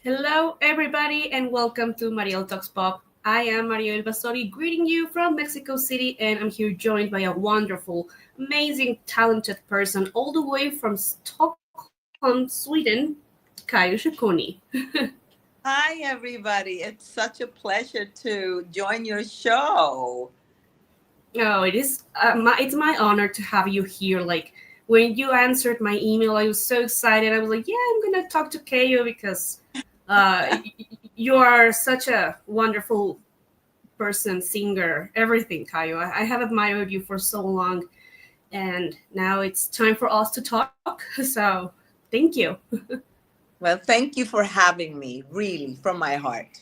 Hello, everybody, and welcome to Mariel Talks Pop. I am Mariel greeting you from Mexico City, and I'm here joined by a wonderful, amazing, talented person all the way from Stockholm, Sweden, Kayo Shekoni. Hi, everybody. It's such a pleasure to join your show. Oh, it's my honor to have you here. Like when you answered my email, I was so excited. I was like, yeah, I'm gonna talk to Kayo because you are such a wonderful person, singer, everything, Kayo. I have admired you for so long, and now it's time for us to talk. So, thank you. Well, thank you for having me, really, from my heart.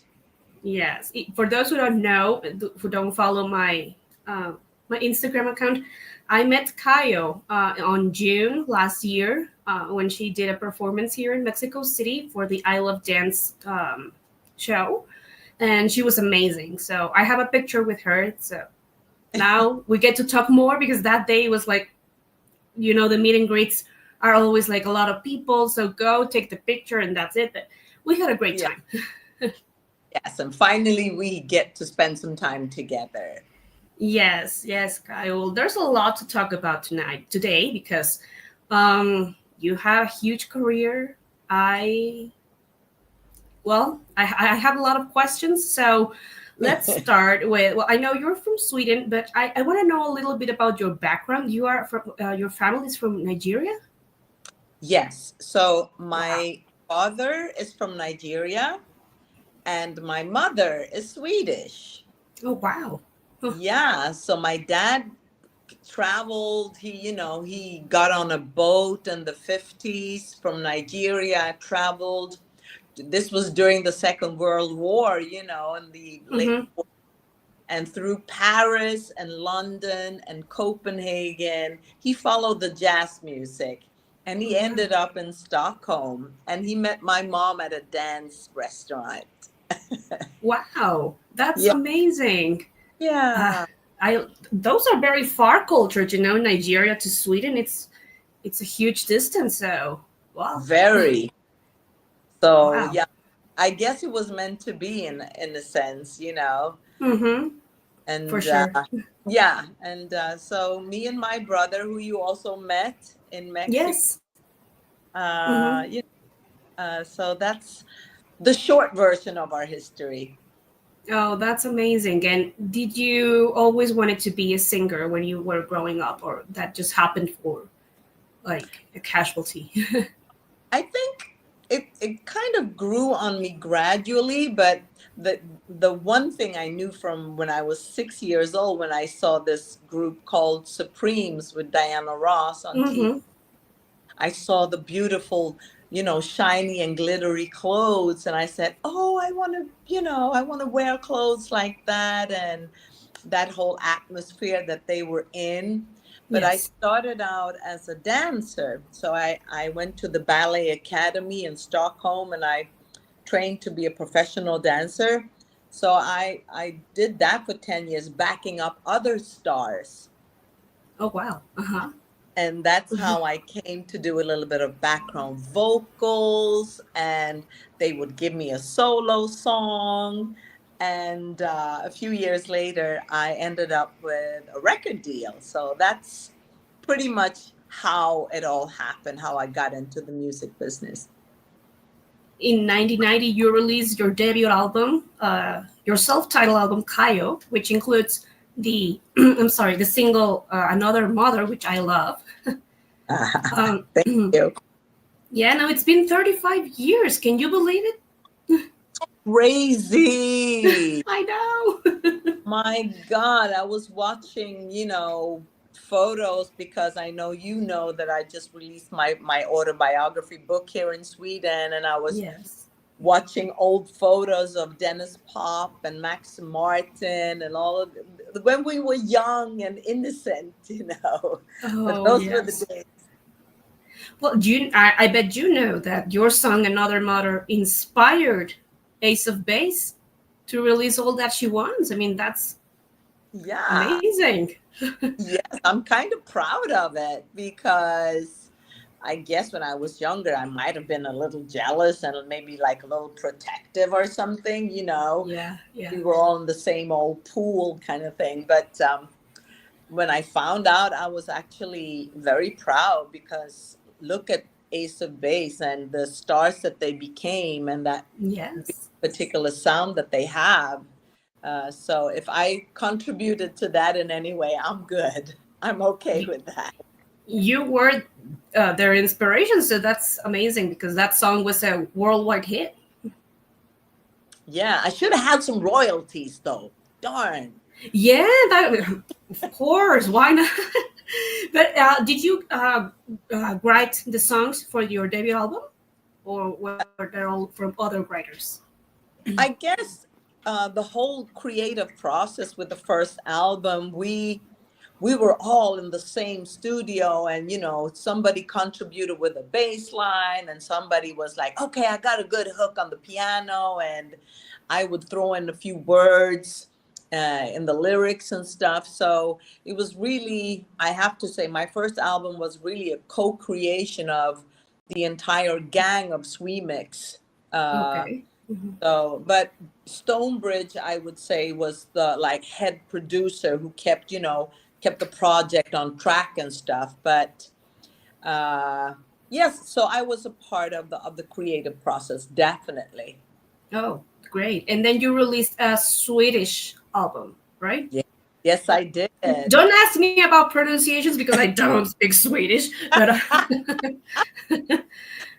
Yes, for those who don't know, who don't follow uh, my Instagram account, I met Kayo on June last year when she did a performance here in Mexico City for the I Love Dance show, and she was amazing. So I have a picture with her. So now we get to talk more because that day was like, the meet and greets are always like a lot of people, so go take the picture and that's it. But we had a great Yeah, time. yes. And finally, we get to spend some time together. Yes, Kyle. There's a lot to talk about today, because you have a huge career. I I have a lot of questions. So let's start with, well, I know you're from Sweden, but I want to know a little bit about your background. You are from your family is from Nigeria. Yes. So, Wow. my father is from Nigeria and my mother is Swedish. Oh wow. Huh. Yeah. So, my dad traveled. He got on a boat in the 50s from Nigeria, traveled. This was during the Second World War, in the late, Mm-hmm. and through Paris and London and Copenhagen. He followed the jazz music and Oh he wow. ended up in Stockholm and he met my mom at a dance restaurant. Wow. That's Yeah. amazing. Uh, Yeah. I those are very far cultured, Nigeria to Sweden. It's a huge distance. So wow. Very. So, Wow. yeah, I guess it was meant to be in a sense. Mm-hmm. For And sure. yeah, and so me and my brother, who you also met in Mexico, Yes. Mm-hmm. uh, you so that's the short version of our history. Oh, that's amazing. And did you always wanted to be a singer when you were growing up, or that just happened for like a casualty? I think it kind of grew on me gradually, but the one thing I knew from when I was 6 years old, when I saw this group called Supremes with Diana Ross on TV, Mm-hmm. I saw the beautiful, shiny and glittery clothes, and I said, "Oh, I want to wear clothes like that," and that whole atmosphere that they were in. But I Yes. started out as a dancer. So I went to the ballet academy in Stockholm and I trained to be a professional dancer. So I did that for 10 years, backing up other stars. Oh wow. Uh-huh. And that's how I came to do a little bit of background vocals, and they would give me a solo song. And a few years later, I ended up with a record deal. So that's pretty much how it all happened, how I got into the music business. In 1990, you released your debut album, your self-titled album Kayo, which includes the I'm sorry, the single Another Mother, which I love. um, Thank you. yeah, no, it's been 35 years. Can you believe it? Crazy. I know. My God, I was watching, photos because I know that I just released my autobiography book here in Sweden, and I was Yes. watching old photos of Dennis Pop and Max Martin and all of when we were young and innocent. But Oh, those were the yes. days. Well, I bet you know that your song Another Mother inspired Ace of Base to release all that she wants. I mean, that's Yeah. amazing. Yes, I'm kind of proud of it because I guess when I was younger, I might have been a little jealous and maybe like a little protective or something, you know. Yeah, yeah. We were all in the same old pool kind of thing. But when I found out, I was actually very proud because look at Ace of Base and the stars that they became and that Yes. particular sound that they have. So if I contributed to that in any way, I'm good. I'm okay You, with that. you were their inspiration, so that's amazing because that song was a worldwide hit. Yeah, I should have had some royalties though. Darn. Yeah, that of course. Why not? But did you write the songs for your debut album, or were they all from other writers? I guess the whole creative process with the first album, we were all in the same studio, and you know, somebody contributed with a bass line, and somebody was like, "Okay, I got a good hook on the piano," and I would throw in a few words in the lyrics and stuff. So it was really, I have to say, my first album was really a co-creation of the entire gang of Sweemix. Uh, Okay. Mhm. so, but Stonebridge, I would say, was the like head producer who kept, you know, kept the project on track and stuff. But yes, so I was a part of the creative process, definitely. Oh, great! And then you released a Swedish album, right? Yeah. Yes, I did. Don't ask me about pronunciations because I don't speak Swedish. But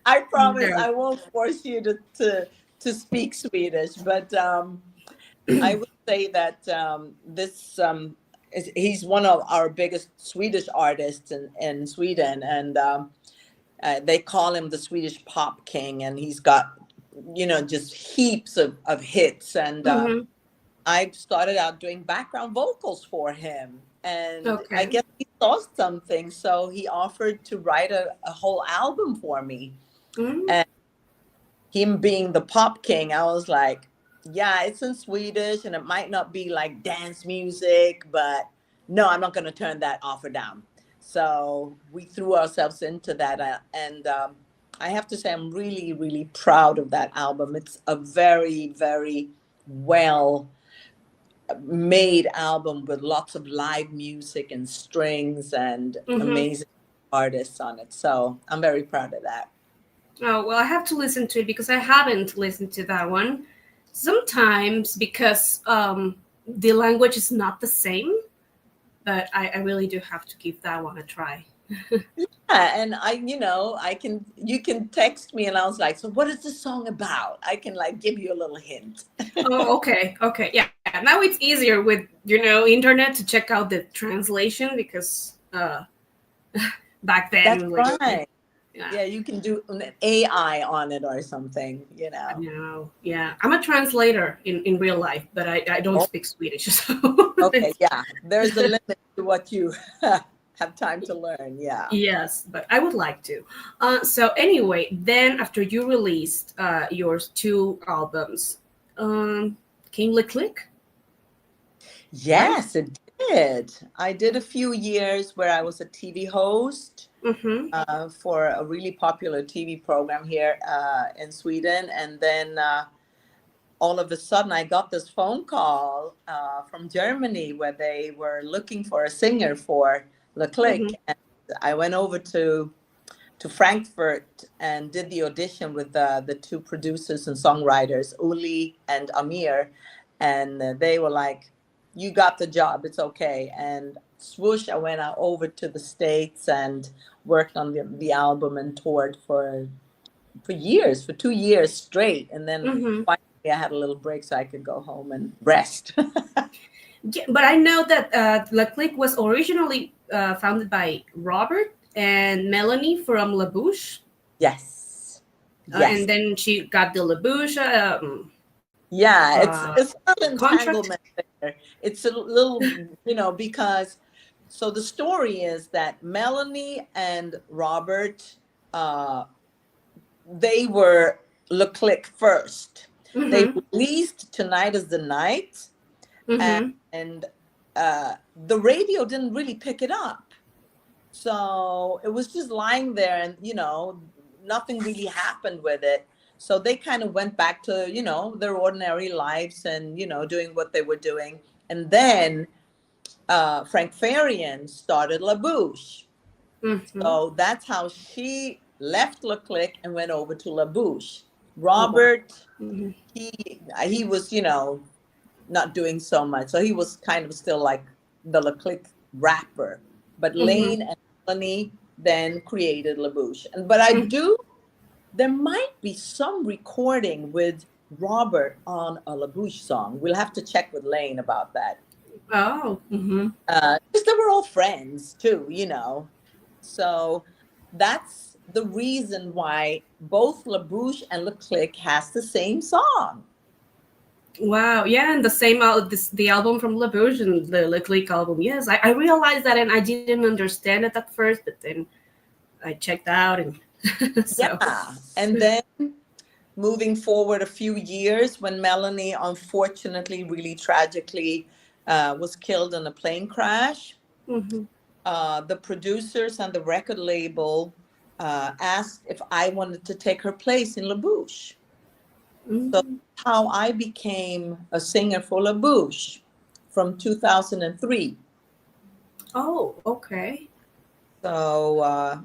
I promise no. I won't force you to speak Swedish, but I would say that this he's one of our biggest Swedish artists in Sweden, and they call him the Swedish pop king, and he's got, you know, just heaps of hits. And Mhm. I started out doing background vocals for him, and I Okay. guess he saw something, so he offered to write a whole album for me. Mm. And him being the pop king, I was like, yeah, it's in Swedish and it might not be like dance music, but no, I'm not going to turn that offer down. So we threw ourselves into that. And I have to say, I'm really, really proud of that album. It's a very, very well made album with lots of live music and strings and Mhm. amazing artists on it. So I'm very proud of that. Oh well, I have to listen to it because I haven't listened to that one. Sometimes because the language is not the same, but I really do have to give that one a try. Yeah, and you know, you can text me and I was like, so what is this song about? I can like give you a little hint. Oh, okay, okay, yeah. Now it's easier with internet to check out the translation because back That's then, like, right. yeah, Yeah, you can do an AI on it or something, you I know. know, yeah. I'm a translator in real life, but I don't Oh, speak Swedish, so okay, yeah. There's a limit to what you have time to learn. Yeah. yes, but I would like to. So anyway, then after you released your two albums, came Le Click, right? Yes, it did. I did a few years where I was a TV host Mm-hmm. for a really popular TV program here in Sweden. And then all of a sudden, I got this phone call from Germany where they were looking for a singer for Le Mm-hmm. Click. And I went over to Frankfurt and did the audition with the two producers and songwriters, Uli and Amir. And they were like, you got the job, it's okay. And swoosh, I went out over to the States and worked on the album and toured for years, for 2 years straight. And then Mm-hmm. finally I had a little break so I could go home and rest. Yeah, but I know that La Clique was originally founded by Robert and Melanie from La Bouche, Yes. Yes. and then she got the La Bouche Yeah, it's a little contract. entanglement there. It's a little, you know, because so the story is that Melanie and Robert, uh, they were Le Click first. They Mm-hmm. released Tonight is the Night, Mm-hmm. and the radio didn't really pick it up. So it was just lying there, and nothing really happened with it. So they kind of went back to their ordinary lives, and doing what they were doing. And then Frank Farian started La Bouche. Mm-hmm. So that's how she left Le Click and went over to La Bouche. Oh wow. Robert, Mm-hmm. he was not doing so much, so he was kind of still like the Le Click rapper. But Mm-hmm. Lane and Melanie then created La Bouche. And but I Mm-hmm. do there might be some recording with Robert on a La Bouche song. We'll have to check with Lane about that. Oh. Mm-hmm. Because they were all friends too, So that's the reason why both La Bouche and Le Click has the same song. Wow, yeah, and the same the album from La Bouche and the Le Click album. Yes, I realized that, and I didn't understand it at first, but then I checked out, and so. Yeah. And then moving forward a few years, when Melanie unfortunately, really tragically, was killed in a plane crash, Mm-hmm. the producers and the record label asked if I wanted to take her place in La Bouche. So Mm-hmm. how I became a singer for La Bouche from 2003. Oh, okay. So uh,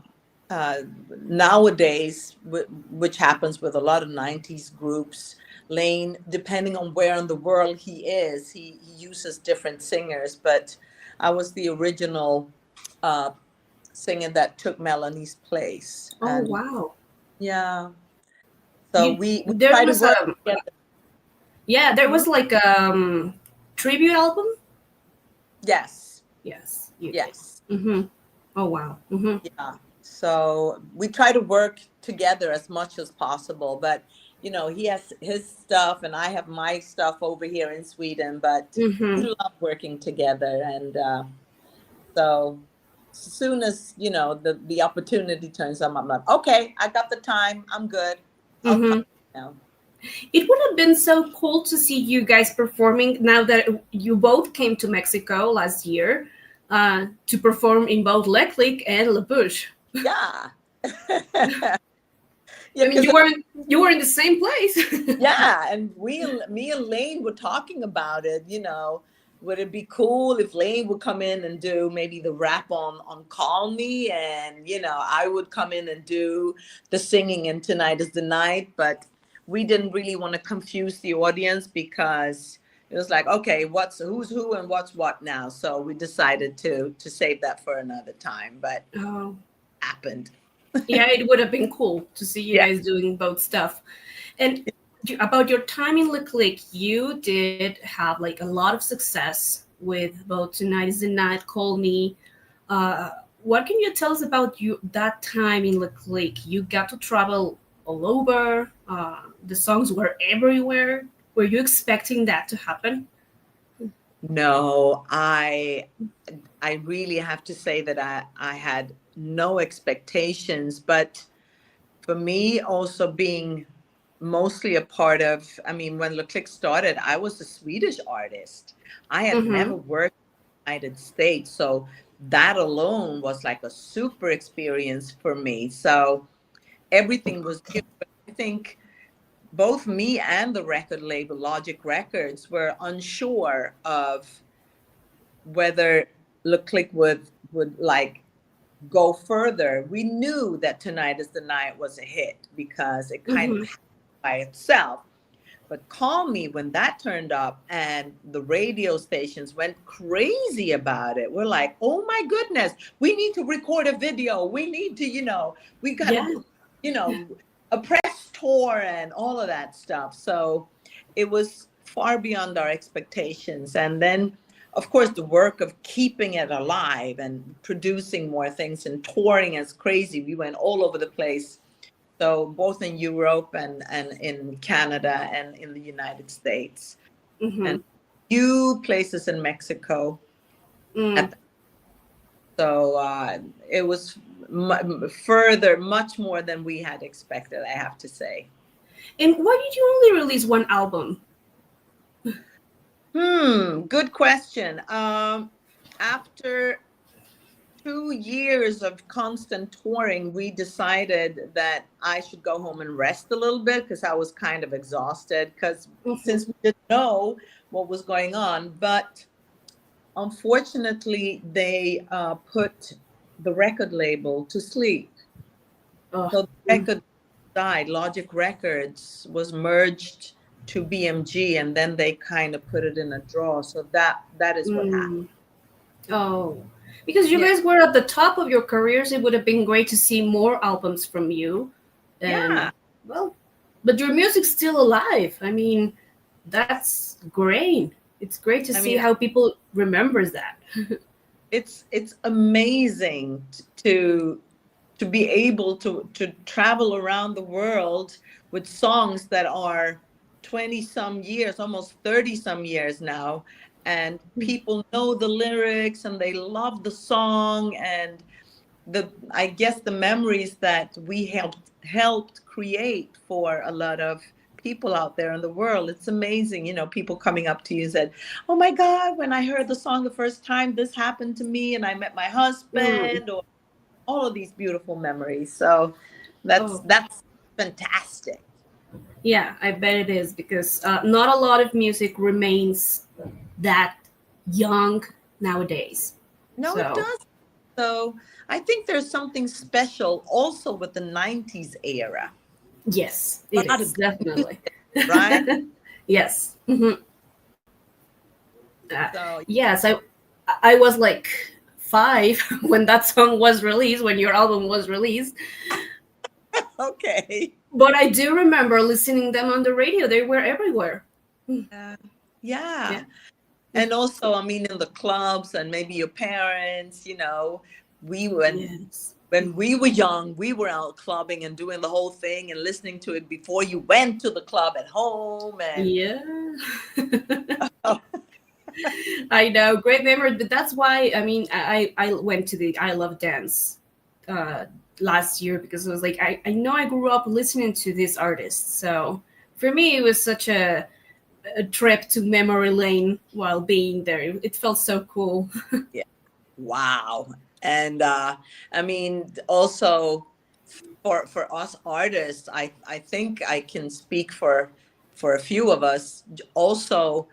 nowadays, which happens with a lot of 90s groups, Lane, depending on where in the world he uses different singers. But I was the original uh, singer that took Melanie's place. Oh, And wow. yeah, so You we there try to was work a together. yeah, there Mhm. was like tribute album. Yes, Yes, you did. yes. Mm-hmm. Oh wow. Mm-hmm. Yeah. So we try to work together as much as possible. But, he has his stuff and I have my stuff over here in Sweden. But we Mm-hmm. love working together. And so as soon as, the opportunity turns up, I'm like, okay, I got the time. I'm good. I'll come Mm-hmm. now. It would have been so cool to see you guys performing now that you both came to Mexico last year to perform in both Le Click and La Bouche. Yeah. Yeah, I mean, because you were in the same place. yeah, and me and Lane were talking about it. Would it be cool if Lane would come in and do maybe the rap on "Call Me," and I would come in and do the singing in "Tonight Is the Night." But we didn't really want to confuse the audience because it was like, okay, who's who and what's what now. So we decided to save that for another time. But Oh, happened. yeah, it would have been cool to see you Yeah. guys doing both stuff. And about your time in Le Click, you did have like a lot of success with both Tonight Is the Night, Call Me. Uh, what can you tell us about you that time in Le Click? You got to travel all over. The songs were everywhere. Were you expecting that to happen? No, I really have to say that I had no expectations, but for me also being mostly a part of, I mean, when Le Click started, I was a Swedish artist. I had never Mm-hmm. worked in the United States, so that alone was like a super experience for me. So everything was new. But I think both me and the record label Logic Records were unsure of whether Le Click would like go further. We knew that Tonight Is the Night was a hit because it kind of Mm-hmm. happened by itself. But Call Me, when that turned up and the radio stations went crazy about it, we're like, oh my goodness, we need to record a video. We need to, we got Yeah. to, a press tour and all of that stuff. So it was far beyond our expectations. And then, of course, the work of keeping it alive and producing more things and touring as crazy. We went all over the place, so both in Europe and in Canada and in the United States, Mm-hmm. and few places in Mexico. Mm. At so it was further, much more than we had expected, I have to say. And why did you only release one album? Good question. After 2 years of constant touring, we decided that I should go home and rest a little bit because I was kind of exhausted because Mhm. since we didn't know what was going on. But unfortunately, they put the record label to sleep. Oh. So the Mm. record died. Logic Records was merged to BMG, and then they kind of put it in a drawer. So that is what happened. Mm. Oh, because you Yeah, guys were at the top of your careers, it would have been great to see more albums from you. yeah. And well, but your music's still alive. I mean, that's great. It's great to I see mean, how people remembers that. it's amazing to be able to travel around the world with songs that are 20 some years, almost 30 some years now, and people know the lyrics and they love the song, and the I guess the memories that we helped create for a lot of people out there in the world. It's amazing, people coming up to you and said, "Oh my God, when I heard the song the first time, this happened to me, and I met my Mm. husband," or all of these beautiful memories. So that's Oh, that's fantastic. yeah, I bet it is because not a lot of music remains that young nowadays. No, it So, does. So I think there's something special also with the 90s era. yes, A it lot of is good definitely. music, right? Yes. Mhm. So Yes, I was like 5 when that song was released, when your album was released. okay. But I do remember listening them on the radio. They were everywhere. Yeah. Yeah. Yeah. And also, I mean, in the clubs and maybe your parents, we Yes. when we were young, we were out clubbing and doing the whole thing and listening to it before you went to the club at home. And Yeah. I know, great memory. But that's why I mean I went to the I Love Dance uh last year because it was like I know I grew up listening to this artist. So for me it was such a trip to memory lane while being there. It felt so cool. yeah, wow. And I mean, also for us artists, I think I can speak for a few of us. Also,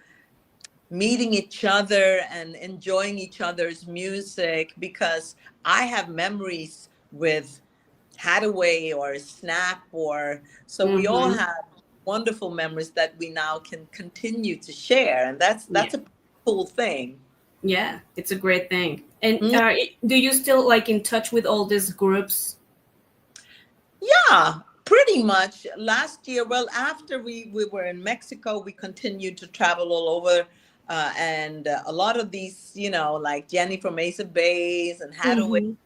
meeting each other and enjoying each other's music, because I have memories with Hadaway or Snap, or so we all Hmm. have wonderful memories that we now can continue to share, and Yeah. that's a cool thing. Yeah, it's a great thing. And Mm, do you still like in touch with all these groups? yeah, pretty much. Last year, well, after we were in Mexico, we continued to travel all over. And a lot of these, like Jenny from Ace of Base and Hadaway,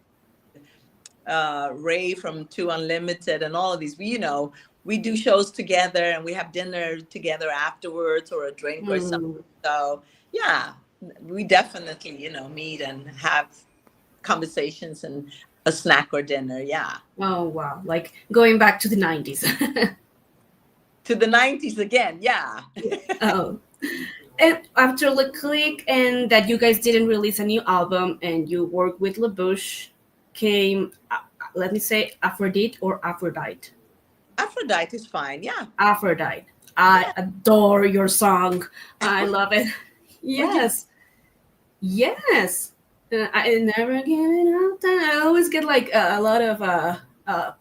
Hmm. Ray from Two Unlimited, and all of these. We do shows together and we have dinner together afterwards, or a drink or something. Mm. So yeah, we definitely meet and have conversations and a snack or dinner. Yeah, Oh wow, like going back to the 90s. to the 90s again. Yeah. Oh. And after Le Click and that you guys didn't release a new album and you worked with LaBouche came let me say Aphrodite or Aphrodite. Aphrodite is fine. Yeah. Aphrodite. I Yeah. adore your song. I love it. Would you? Yes. Yes. I never giving up. I always get like a lot of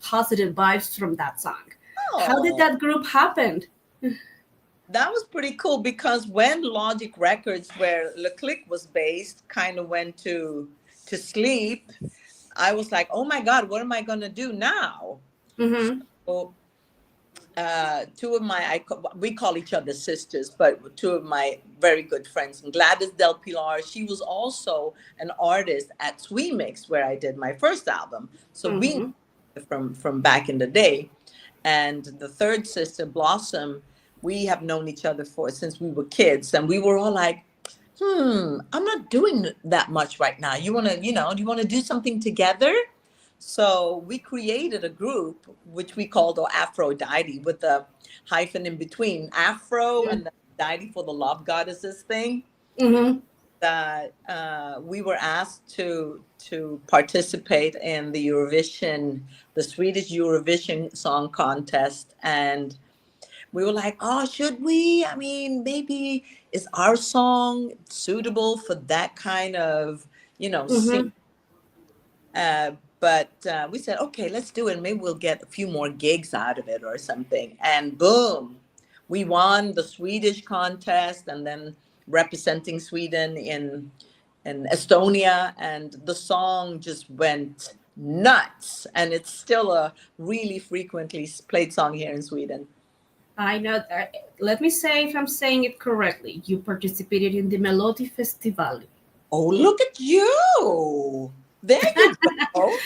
positive vibes from that song. How did Oh, that group happen? that was pretty cool, because when Logic Records, where Le Click was based, kind of went to sleep, I was like, oh my God, what am I going to do now? Mm-hmm. So, two of we call each other sisters, but two of my very good friends, Gladys Del Pilar, she was also an artist at Sweemix, where I did my first album. So we Mm-hmm. know from back in the day. And the third sister, Blossom, we have known each other for since we were kids, and we were all like, I'm not doing that much right now. You want to, do you want to do something together? So we created a group which we called Afro-dite, with a hyphen in between, Afro and the deity for the love goddesses thing. Mm-hmm. we were asked to participate in the Swedish Eurovision Song Contest, and we were like, oh, should we? I mean, maybe is our song suitable for that kind of, sing? Mm-hmm. But we said, okay, let's do it. Maybe we'll get a few more gigs out of it or something. And boom, we won the Swedish contest, and then representing Sweden in Estonia, and the song just went nuts. And it's still a really frequently played song here in Sweden. I know that. Let me say if I'm saying it correctly. You participated in the Melody Festival. Oh, look at you. There you go.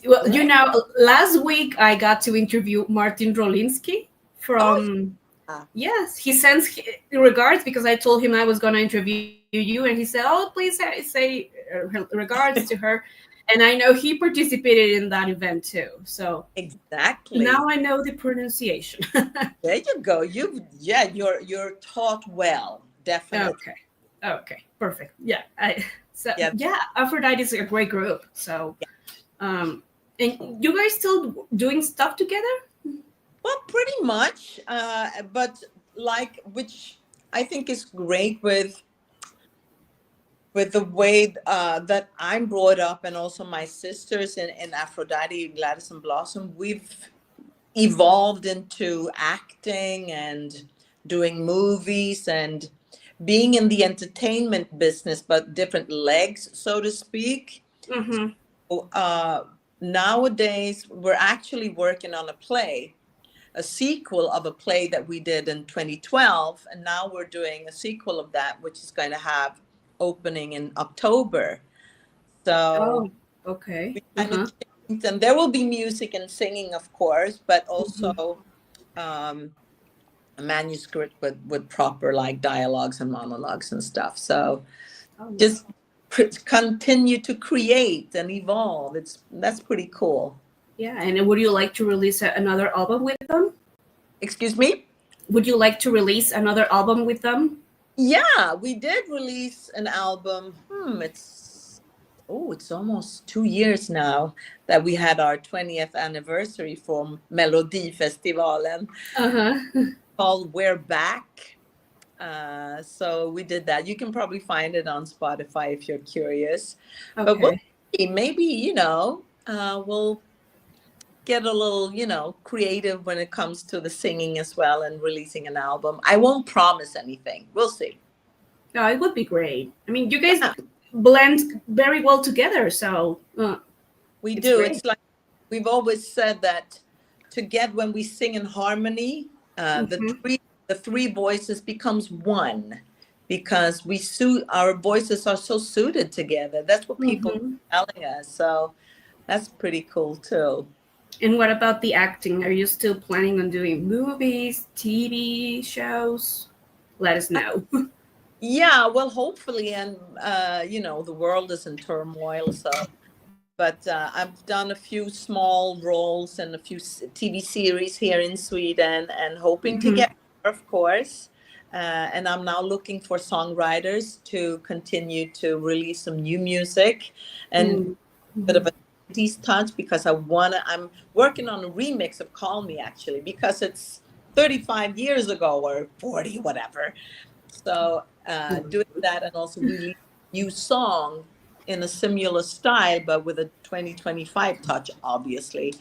Well, last week I got to interview Martin Rolinski from. Oh, Yes, he sends regards because I told him I was going to interview you, and he said, "Oh, please say regards to her." And I know he participated in that event too. So exactly. now I know the pronunciation. There you go. You're taught well, definitely. Okay, perfect. Yeah, Afro-dite is a great group. So, and you guys still doing stuff together? Well, pretty much. But which I think is great with the way that I'm brought up, and also my sisters in Afro-dite, Gladys and Blossom, we've evolved into acting and doing movies and being in the entertainment business, but different legs, so to speak. Mm-hmm. So, nowadays, we're actually working on a sequel of a play that we did in 2012, and now we're doing a sequel of that, which is going to have opening in October. So, okay. kind of changed, and there will be music and singing, of course, but also a manuscript with proper dialogues and monologues and stuff. So just continue to create and evolve. That's pretty cool. Yeah, and would you like to release another album with them? Excuse me? Would you like to release another album with them? Yeah, we did release an album. It's almost 2 years now that we had our 20th anniversary from Melodifestivalen. Called We're Back. So we did that. You can probably find it on Spotify if you're curious. Okay. But maybe, we'll get a little, creative when it comes to the singing as well, and releasing an album. I won't promise anything. We'll see. Oh, it would be great. I mean, you guys blend very well together. So we do. Great. It's like we've always said that when we sing in harmony, the three voices becomes one, because our voices are so suited together. That's what people are telling us. So that's pretty cool too. And what about the acting? Are you still planning on doing movies, TV shows? Let us know. Yeah, well, hopefully, and the world is in turmoil, so. But I've done a few small roles and a few TV series here in Sweden, and hoping to get more, of course. And I'm now looking for songwriters to continue to release some new music, and a bit of a touch, because I'm working on a remix of Call Me, actually, because it's 35 years ago or 40, whatever. So doing that, and also release a new song in a similar style, but with a 2025 touch, obviously.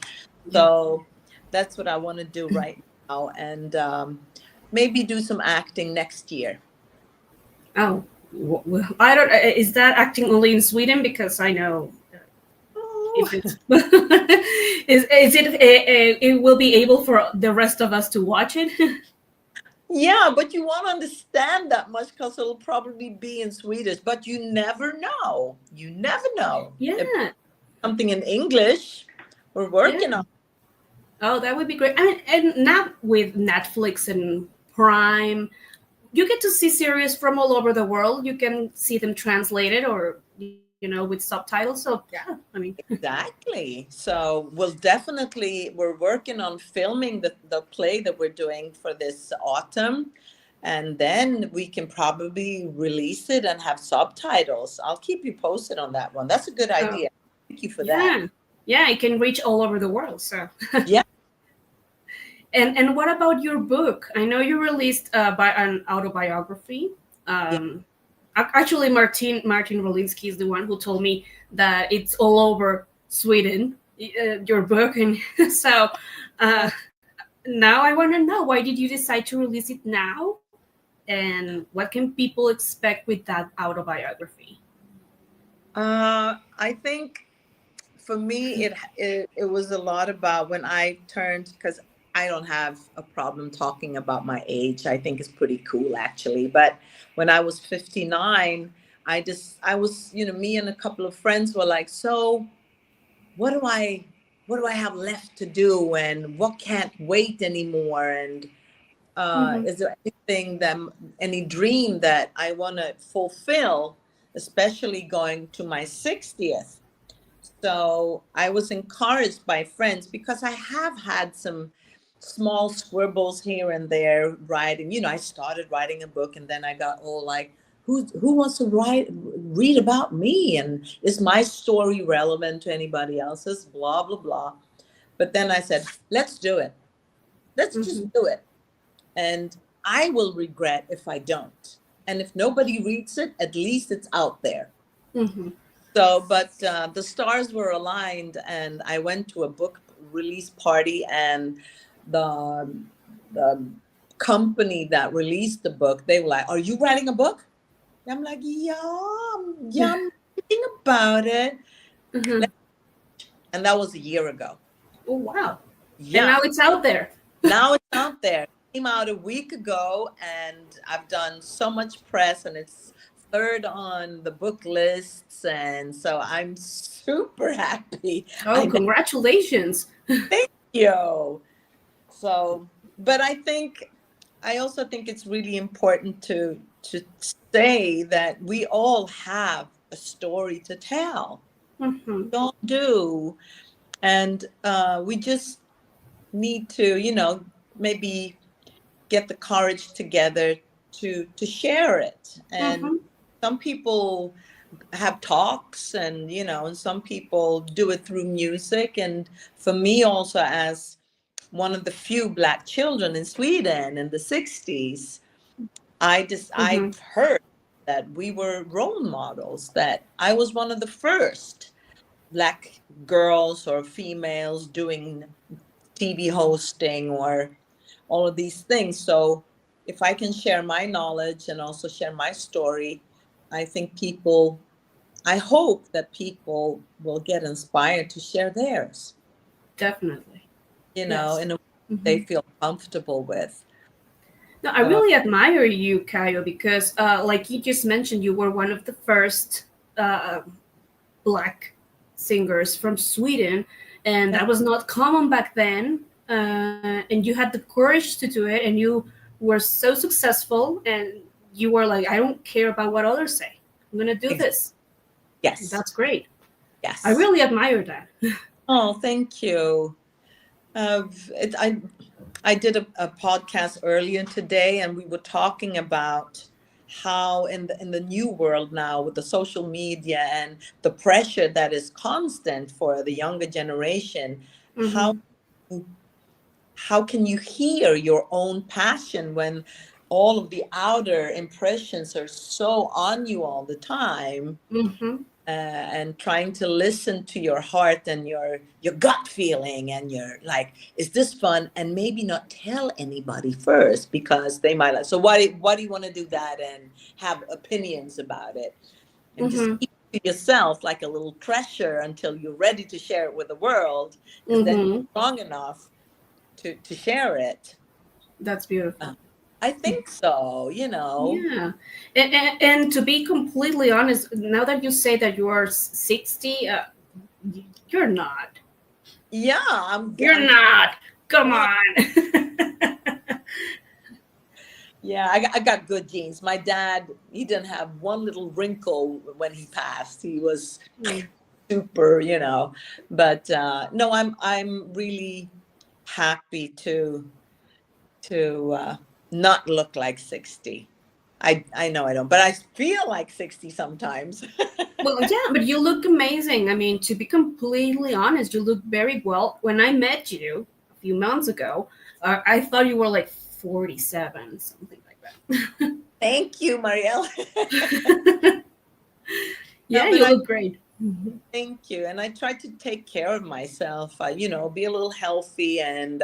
So that's what I want to do right now, and maybe do some acting next year. Oh, I don't. Is that acting only in Sweden? Because I know. If it's, it will be able for the rest of us to watch it? Yeah, but you won't understand that much because it'll probably be in Swedish, but you never know. You never know. Yeah. Something in English we're working on. Oh, that would be great. I mean, and now with Netflix and Prime, you get to see series from all over the world. You can see them translated or, with subtitles. So, yeah, I mean. Exactly. So we're working on filming the play that we're doing for this autumn. and then we can probably release it and have subtitles. I'll keep you posted on that one. That's a good Oh, idea. Thank you for that. yeah. Yeah, it can reach all over the world. So, Yeah. and what about your book? I know you released by an autobiography. Yeah. Actually, Martin Rolinski is the one who told me that it's all over Sweden. Your book, and so uh, now I want to know, why did you decide to release it now, and what can people expect with that autobiography? I think for me, it was a lot about when I turned, because I don't have a problem talking about my age. I think it's pretty cool actually. But when I was 59, I was, me and a couple of friends were like, so what do I have left to do, and what can't wait anymore? And Mm-hmm. is there any dream that I want to fulfill, especially going to my 60th? So I was encouraged by friends, because I have had some small scribbles here and there writing. I started writing a book, and then I got all like, who wants to read about me? And is my story relevant to anybody else's? Blah, blah, blah. But then I said, let's do it. Let's just Mm-hmm. do it. And I will regret if I don't. And if nobody reads it, at least it's out there. Mm-hmm. So, but the stars were aligned, and I went to a book release party, and the the company that released the book, they were like, "Are you writing a book?" And I'm like, "Yeah, I'm thinking about it." Mm-hmm. And that was a year ago. Oh wow! And Yeah, now it's out there. now it's out there. It came out a week ago, and I've done so much press, and it's third on the book lists, and so I'm super happy. Oh, I know. congratulations! Thank you. So, but I also think it's really important to say that we all have a story to tell. Mm-hmm. We all do, and we just need to, maybe get the courage together to share it. And Mm-hmm. some people have talks, and and some people do it through music. And for me also, as one of the few Black children in Sweden in the 60s, Mm-hmm. I've heard that we were role models, that I was one of the first Black girls or females doing TV hosting or all of these things. So if I can share my knowledge and also share my story, I think I hope that people will get inspired to share theirs, Definitely. Yes. in a way they Mm-hmm. feel comfortable with. No, I Uh, really admire you, Kayo, because, like you just mentioned, you were one of the first uh, Black singers from Sweden, and yeah, that was not common back then. And you had the courage to do it, and you were so successful, and you were like, I don't care about what others say. I'm gonna do ex- this. yes, That's great. I yes. really admire that. Oh, thank you. Uh, it, I I did a podcast earlier today, and we were talking about how in the new world now, with the social media and the pressure that is constant for the younger generation, how Mm-hmm. how can you hear your own passion when all of the outer impressions are so on you all the time? Mm-hmm. And trying to listen to your heart and your gut feeling, and you're like, is this fun? And maybe not tell anybody first, because they might like, so why do you want to do that, and have opinions about it, and just Mm-hmm. keep it to yourself like a little treasure until you're ready to share it with the world, because then Mm-hmm. you're strong enough to share it. That's uh, beautiful. I think so. Yeah, and to be completely honest, now that you say that you are 60, you're not. Yeah, You're I'm not. Come no. on. Yeah, I got good genes. My dad, he didn't have one little wrinkle when he passed. He was Mm. super, But no, I'm really happy to not look like 60. I know I don't, but I feel like 60 sometimes. Well, yeah, but you look amazing. I mean, to be completely honest, you look very well. When I met you a few months ago, I thought you were like 47, something like Thank you, Mariel. that. No, Yeah, but you I look great. Mhm. thank you. And I try to take care of myself, be a little healthy and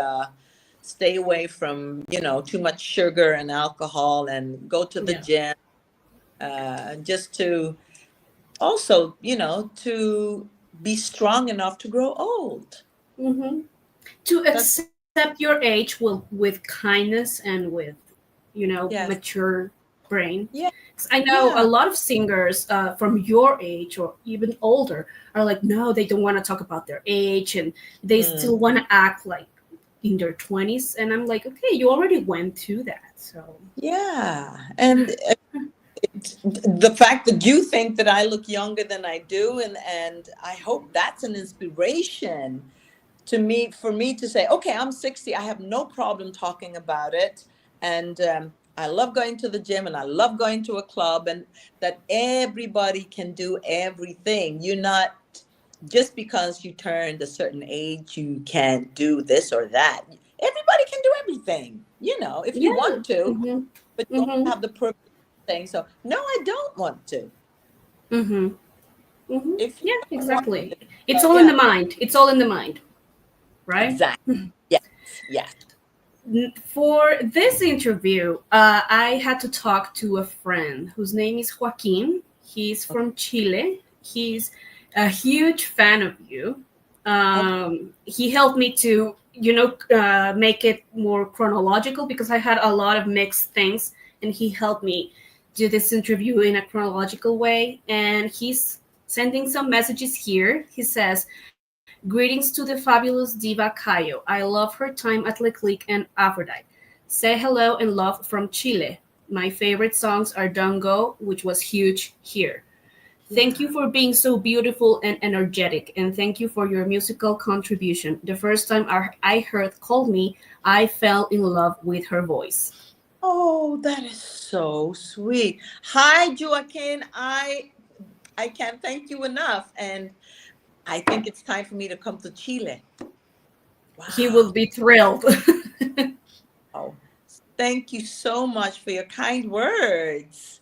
stay away from, too much sugar and alcohol and go to the Yeah. gym just to also, to be strong enough to grow old. Hmm. To That's, accept your age with kindness and with, yes. mature brain. Yeah. 'Cause I know a Yeah. lot of singers from your age or even older are like, no, they don't want to talk about their age and they Mm, still want to act like in their 20s. And I'm like, okay, you already went through that. So, yeah. And the fact that you think that I look younger than I do, and I hope that's an inspiration to me, for me to say, okay, I'm 60. I have no problem talking about it. And I love going to the gym and I love going to a club, and that everybody can do everything. You're not, just because you turned a certain age, you can't do this or that. Everybody can do everything, if you yeah. want to, Hmm. but you don't Hmm. have the privilege of saying so. No, I don't want to. Hmm. Hmm. If you Yeah, don't want exactly. to, It's all in yeah, the mind. It's all in the mind, right? exactly. Yes, yes. For this interview, I had to talk to a friend whose name is Joaquin. He's from Chile. He's a huge fan of you. Okay. He helped me to, make it more chronological because I had a lot of mixed things, and he helped me do this interview in a chronological way. And he's sending some messages here. He says, greetings to the fabulous diva Kayo. I love her time at Le Click and Afro-dite. Say hello and love from Chile. My favorite songs are Don't Go, which was huge here. Thank Yeah. you for being so beautiful and energetic, and thank you for your musical contribution. The first time I heard Call Me, I fell in love with her voice. Oh, that is so sweet. Hi, Joaquin. I can't thank you enough, and I think it's time for me to come to Chile. He Wow. will be thrilled. Oh, thank you so much for your kind words.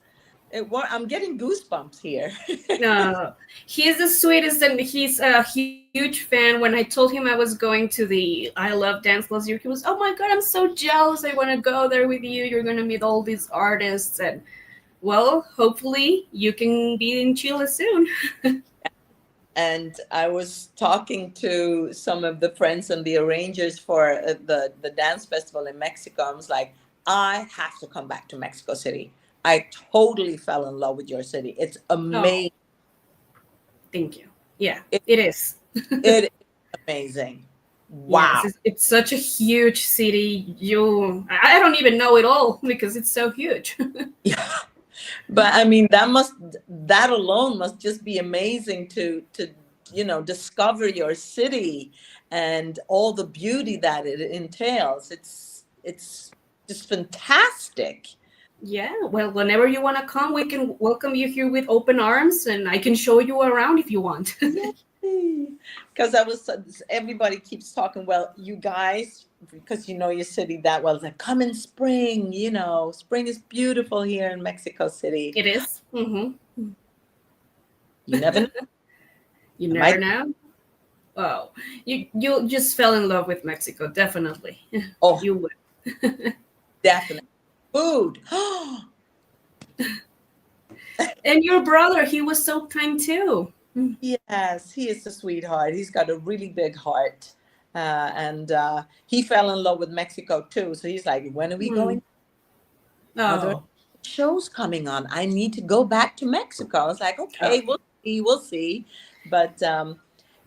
I'm getting goosebumps here. No, he's the sweetest, and he's a huge fan. When I told him I was going to the I Love Dance last year, he was, "Oh my god, I'm so jealous! I want to go there with you. You're gonna meet all these artists, and well, hopefully you can be in Chile soon." And I was talking to some of the friends and the arrangers for the dance festival in Mexico. I was like, I have to come back to Mexico City. I totally fell in love with your city. It's Oh, amazing. thank you. Yeah, It, it is. it is amazing. Yes, Wow. it's such a huge city. I don't even know it all because it's so huge. Yeah. But I mean, that alone must just be amazing to discover your city and all the beauty that it entails. It's just fantastic. Yeah, well, whenever you want to come, we can welcome you here with open arms, and I can show you around if you want. Yay! Because everybody keeps talking. Well, you guys, because you know your city that well, it's like come in spring. Spring is beautiful here in Mexico City. It is. Mm-hmm. You never know. You I never might. know. Oh, you just fell in love with Mexico, definitely. Oh, You would. definitely food. And your brother, he was so kind too. Yes, he is a sweetheart. He's got a really big heart. And he fell in love with Mexico too. So he's like, when are we Mm. going? Are there Oh, shows coming on? I need to go back to Mexico. I was like, oh, okay, we'll see. But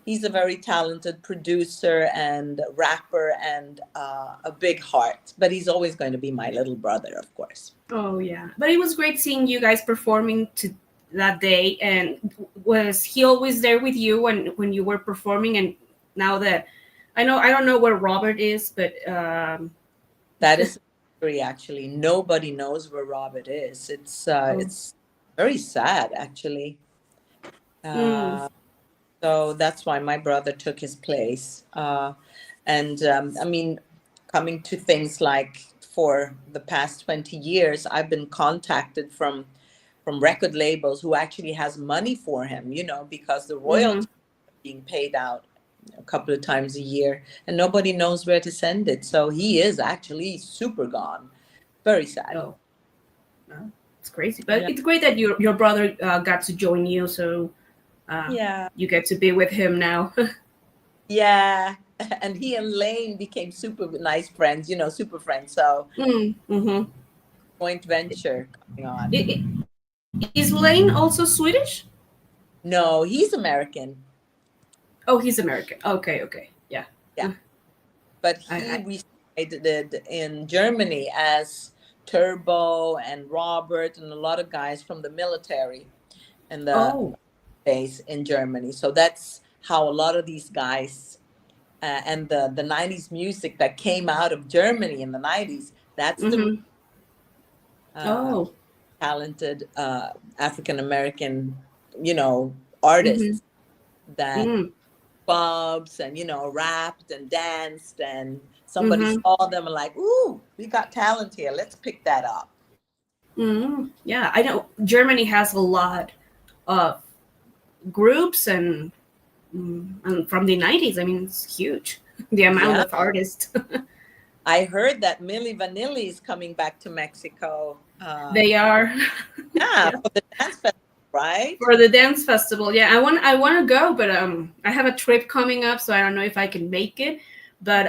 he's a very talented producer and rapper and a big heart. But he's always going to be my little brother, of course. oh, yeah. But it was great seeing you guys performing to that day. And was he always there with you when you were performing? And now that I don't know where Robert is, but That is. Actually, nobody knows where Robert is. Oh. It's very sad, actually. Mm, Uh, so that's why my brother took his place. And I mean, coming to things like for the past 20 years, I've been contacted from record labels who actually has money for him, because the mm-hmm. royalties are being paid out a couple of times a year, and nobody knows where to send it. So he is actually super gone. Very sad. Oh, no, it's crazy. But Yeah. it's great that your brother got to join you, so uh, Yeah. you get to be with him now. Yeah. And he and Lane became super nice friends, super friends. So Mm-hmm. joint venture coming on. Is Lane also Swedish? No, he's American. Oh, he's American. Okay, okay, yeah. Yeah. But he I resided in Germany as Turbo and Robert and a lot of guys from the military and the oh. base in Germany. So that's how a lot of these guys and the 90s music that came out of Germany in the 90s, that's the Mm-hmm. uh, Oh. talented African American, Mm-hmm. artists that Mm. pubs and rapped and danced, and somebody Mm-hmm. saw them and like, ooh, we got talent here, let's pick that up. Mm. Yeah, I know Germany has a lot of groups and from the 90s. I mean, it's huge. The amount Yeah, of artists. I heard that Milli Vanilli is coming back to Mexico. They are. Yeah, Yeah. for the dance festival, right? For the dance festival. Yeah, I want to go, but I have a trip coming up, so I don't know if I can make it. But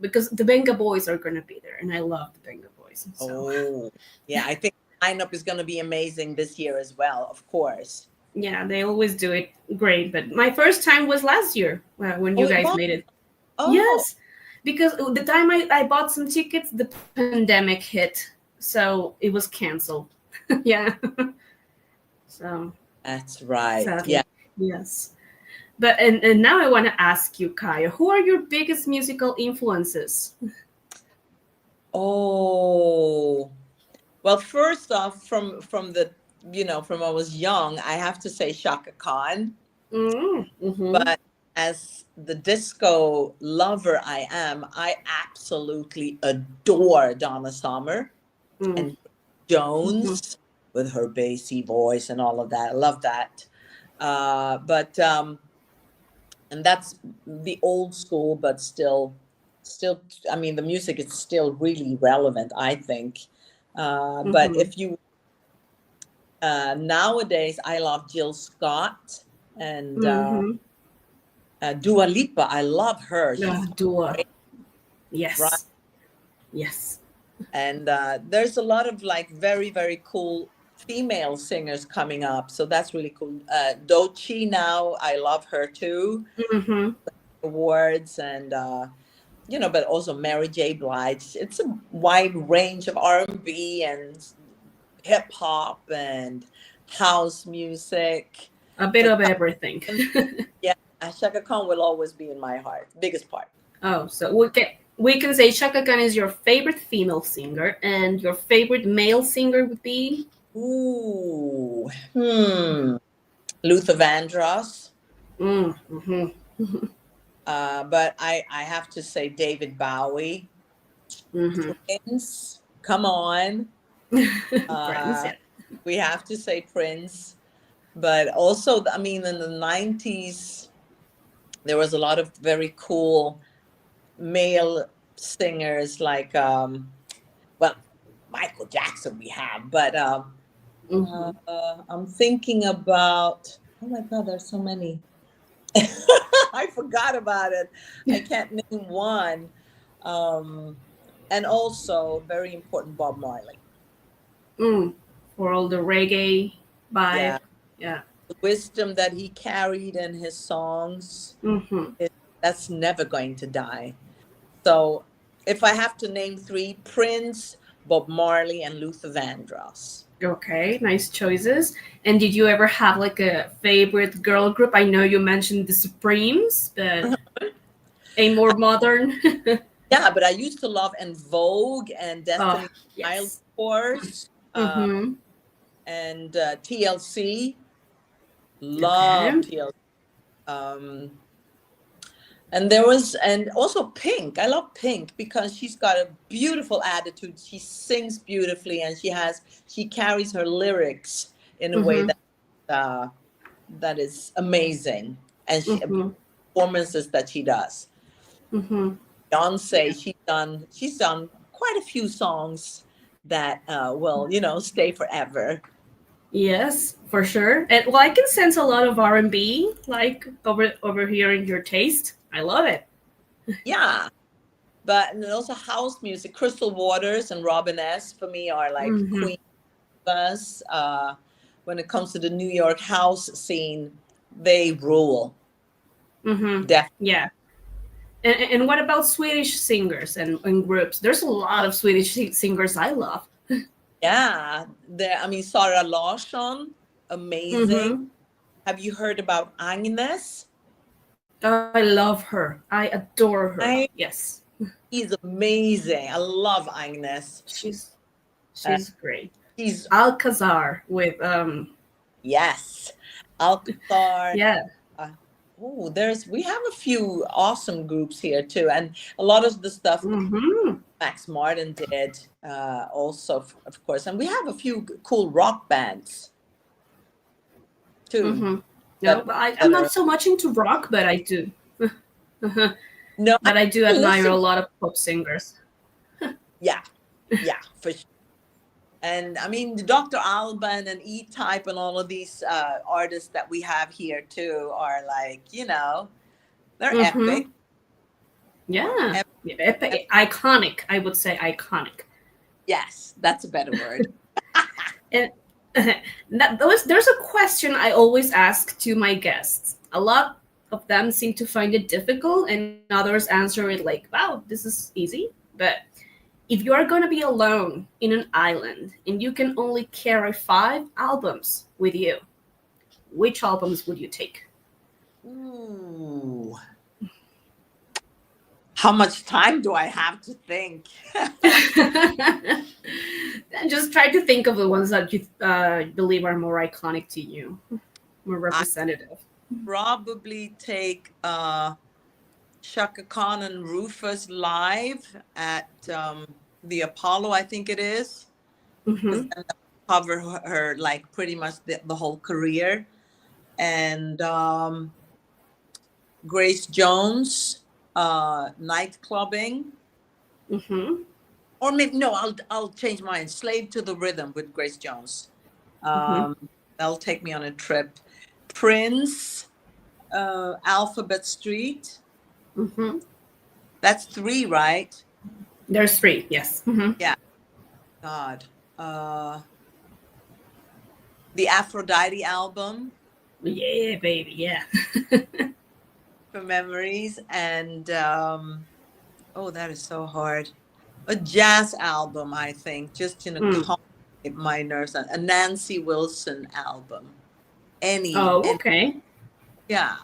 because the Benga Boys are gonna be there, and I love the Benga Boys. So Oh, yeah, I think the lineup is going to be amazing this year as well, of course. yeah, they always do it great. But my first time was last year when Oh, you it guys was. made it. Oh, Yes, because the time I bought some tickets, the pandemic hit, so it was canceled. Yeah, so that's right. Yeah. sadly, yes. But and now I want to ask you, Kayo, who are your biggest musical influences? Oh, well, first off, from the from I was young, I have to say Shaka Khan. Mm-hmm. But as the disco lover I am, I absolutely adore Donna Summer and Mm-hmm. Jones with her bassy voice and all of that. I love that. But and that's the old school, but still, I mean, the music is still really relevant, I think. But Mm-hmm. if you nowadays, I love Jill Scott and Mm-hmm. Dua Lipa. I love her. She's Dua. great, right? Yes. Yes. And there's a lot of like very, very cool female singers coming up. So that's really cool. Dochi now, I love her too. Mm-hmm. Awards and but also Mary J. Blige. It's a wide range of R&B and hip hop and house music. A bit But of everything. yeah, Shaka Khan will always be in my heart. Biggest part. Oh, so we can say Shaka Khan is your favorite female singer, and your favorite male singer would be. Ooh, Luther Vandross. Mm-hmm. But I have to say David Bowie. Mm-hmm. Prince, come on. Friends, Uh, yeah. we have to say Prince. But also, I mean, in the 90s, there was a lot of very cool male singers like, well, Michael Jackson we have, but Mm-hmm. I'm thinking about, oh my God, there's so many. I forgot about it. I can't name one. Um, and also, very important, Bob Marley. Mm. For all the reggae vibe, Yeah, yeah. the wisdom that he carried in his songs, Mm-hmm. that's never going to die. So, if I have to name three, Prince, Bob Marley, and Luther Vandross. Okay, nice choices. And did you ever have like a favorite girl group? I know you mentioned the Supremes, but a more modern. Yeah, but I used to love En Vogue and Oh, Destiny Child, yes. of course, Mm-hmm. and TLC. Love Okay. TLC. Um, and there was, and also Pink. I love Pink because she's got a beautiful attitude. She sings beautifully, and she carries her lyrics in a way Mm-hmm. uh, that is amazing, and Mm-hmm. performances that she does. Mm-hmm. Beyonce, she's done quite a few songs that will stay forever. Yes, for sure. And well, I can sense a lot of R&B, like over here in your taste. I love it. Yeah, but and also house music. Crystal Waters and Robin S. for me are like Mm-hmm. queen of us. When it comes to the New York house scene, they rule. Mm-hmm. Definitely. Yeah. And what about Swedish singers and groups? There's a lot of Swedish singers I love. Yeah, there. I mean, Sara Larsson, amazing. Mm-hmm. Have you heard about Agnes? I love her. I adore her. I Yes, He's amazing. I love Agnes. she's Uh, she's great. she's Alcazar with Yes, Alcazar. yeah. Uh, oh, we have a few awesome groups here too, and a lot of the stuff Mm-hmm. Max Martin did, also, of course, and we have a few cool rock bands too Mm-hmm. No, that but I'm that not are. so much into rock, but I do. But No, I I do admire listen. a lot of pop singers. Yeah, yeah, for sure. And I mean, Dr. Alban and E-Type and all of these artists that we have here too are like, they're Mm-hmm. epic. Yeah. Ep- Yeah, ep- iconic. I would say iconic. yes, that's a better word. And there's a question I always ask to my guests. A lot of them seem to find it difficult, and others answer it like, "Wow, this is easy." But if you are going to be alone in an island and you can only carry 5 albums with you, which albums would you take? Ooh, how much time do I have to think? And just try to think of the ones that you believe are more iconic to you, more I representative. probably take Shaka Khan and Rufus live at the Apollo, I think it is, because Mm-hmm. then that cover her like pretty much the whole career. And Grace Jones, night clubbing, Mm-hmm. or maybe no, I'll change mine. Slave to the Rhythm with Grace Jones. Mm-hmm. Um, that'll take me on a trip. Prince, Alphabet Street. Mm-hmm. That's three, right? There's 3, yes. Mm-hmm. Yeah. God. Uh, the Aphrodite album Yeah, baby, yeah. for memories, and oh, that is so hard. A jazz album, I think, just Mm. calm my nerves. A Nancy Wilson album. Oh, And okay. yeah,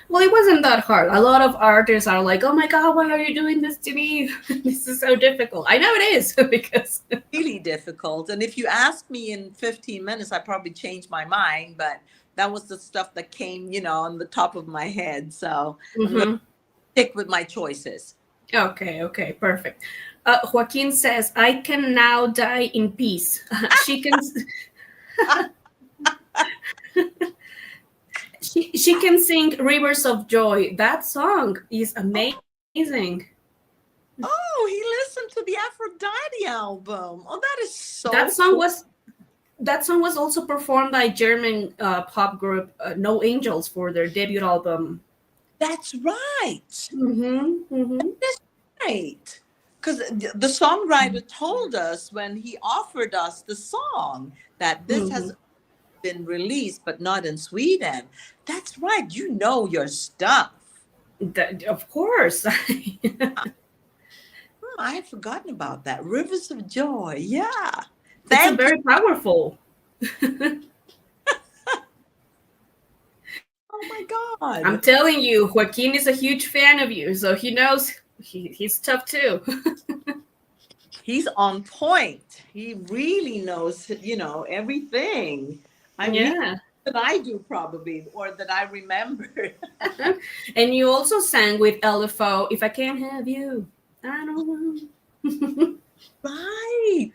Well, it wasn't that hard. A lot of artists are like, "Oh my god, why are you doing this to me? This is so difficult." I know it is because. really difficult. And if you ask me in 15 minutes, I probably change my mind. But that was the stuff that came, on the top of my head. So I'm going to Mhm. stick with my choices. Okay, okay, perfect. Joaquin says, "I can now die in peace." She can. She can sing "Rivers of Joy." That song is amazing. Oh, he listened to the Aphrodite album. Oh, that is That so song cool. was that song was also performed by German pop group No Angels for their debut album. That's right. Mm-hmm, mm-hmm, That's right. Because the songwriter told us when he offered us the song that this mm-hmm. has been released, but not in Sweden. That's right. You know your stuff. Of course. I had forgotten about that. Rivers of Joy. Yeah. It's a Thank you. very powerful. Oh my I'm God. telling you, Joaquin is a huge fan of you, so he knows he's tough too. He's on point. He really knows, everything. Yeah. That I do probably, or that I remember. And you also sang with LFO, If I Can't Have You, I don't know. Right.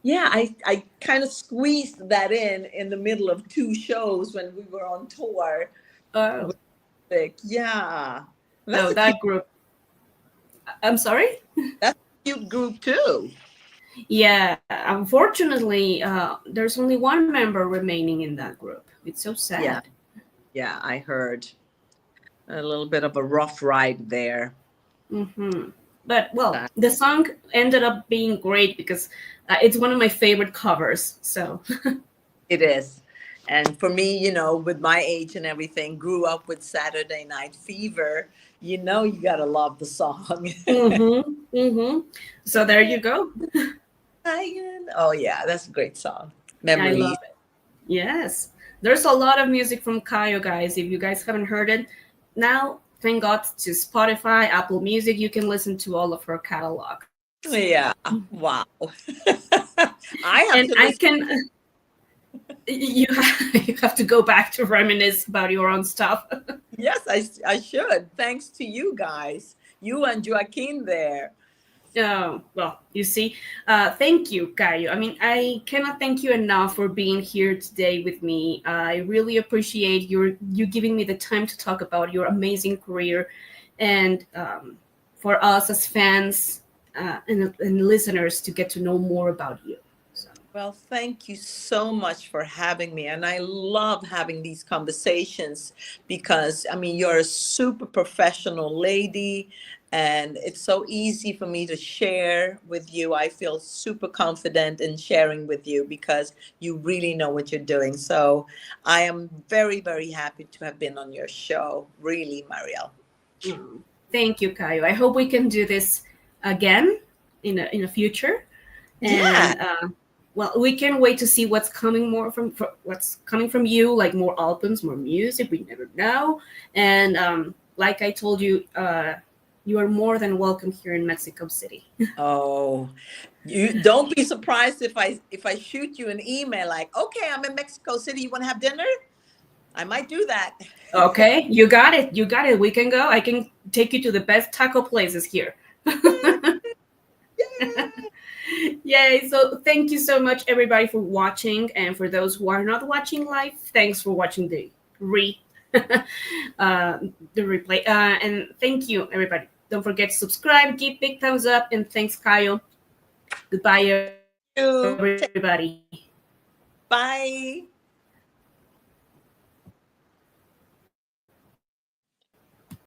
Yeah, I kind of squeezed that in the middle of two shows when we were on tour. Oh, Yeah. That's no, a cute, that group. I'm sorry? that's a cute group too. Yeah, unfortunately, there's only one member remaining in that group. It's so Yeah. sad. Yeah, I heard a little bit of a rough ride there. Hmm. But, well, That the song ended up being great because it's one of my favorite covers. So, it is. And for me, with my age and everything, grew up with Saturday Night Fever, you got to love the song. hmm. So there you go. Oh, yeah, that's a great song. I love Memories. it. Yes. There's a lot of music from Kayo, guys. If you guys haven't heard it, now, thank God to Spotify, Apple Music, you can listen to all of her catalog. Yeah. Wow. I have And to I listen. can, you have to go back to reminisce about your own stuff. Yes, I should. Thanks to you guys, you and Joaquin there. Well, you see, thank you, Kayo. I mean, I cannot thank you enough for being here today with me. I really appreciate you giving me the time to talk about your amazing career, and for us as fans and listeners to get to know more about you. So, Well, thank you so much for having me. And I love having these conversations because, you're a super professional lady, and it's so easy for me to share with you. I feel super confident in sharing with you because you really know what you're doing. So I am very, very happy to have been on your show. Really, Mariel. thank you, Kayo. I hope we can do this again in a future, Yeah. and well, we can't wait to see what's coming more from what's coming from you, like more albums, more music. We never know. And like I told you, you are more than welcome here in Mexico City. Oh, you don't be surprised if I shoot you an email like, okay, I'm in Mexico City. You want to have dinner? I might do that. Okay, you got it. You got it. We can go. I can take you to the best taco places here. Yay! Yay. So thank you so much, everybody, for watching. And for those who are not watching live, thanks for watching the replay. And thank you, everybody. Don't forget to subscribe, give big thumbs up, and thanks, Kayo. Goodbye, You. everybody. Bye.